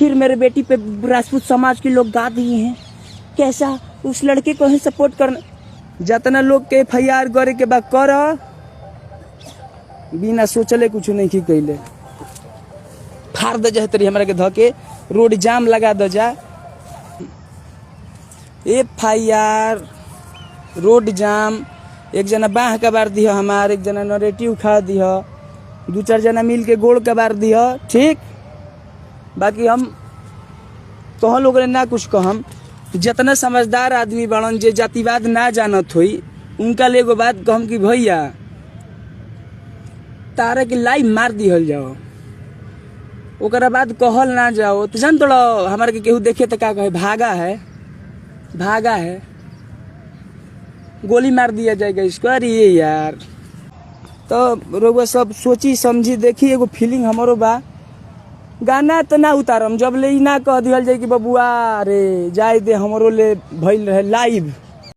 फिर मेरे बेटी पे राजपूत समाज के लोग गा दिए हैं। कैसा उस लड़के को ही सपोर्ट करना। जितना लोग के FIR करे के बाद कर, बिना सोचले कुछ नहीं की कैले फाड़ दे जा तरी हमरा के धके रोड जाम लगा दे जा। FIR रोड जाम, एक जना बाह कबार दिह हमार, एक जना नरेटिव खा दिह, 2-4 जना मिल के गोड़ कबार दिह, ठीक। बाकी हम तो लोग ना कुछ कहम। जितना समझदार आदमी बड़न जे जातिवाद ना जानत होई उनका ले एगो बात कहम कि भैया तारा के लाइव मार दिहल जाओ, ओकरा बाद कहल ना जाओ। तो जान तोड़ा हमारे के केहू देखे तो का कहे, भागा है, भागा है, गोली मार दिया जाएगा इसको। अरे यार, तो रोग सब सोची समझी देखी। एगो फीलिंग हमारो बा, गाना तो ना उतारम जब ले ना कह दिहल जाए कि बबुआ रे जाए दे, हमरो ले भइल रहे लाइव।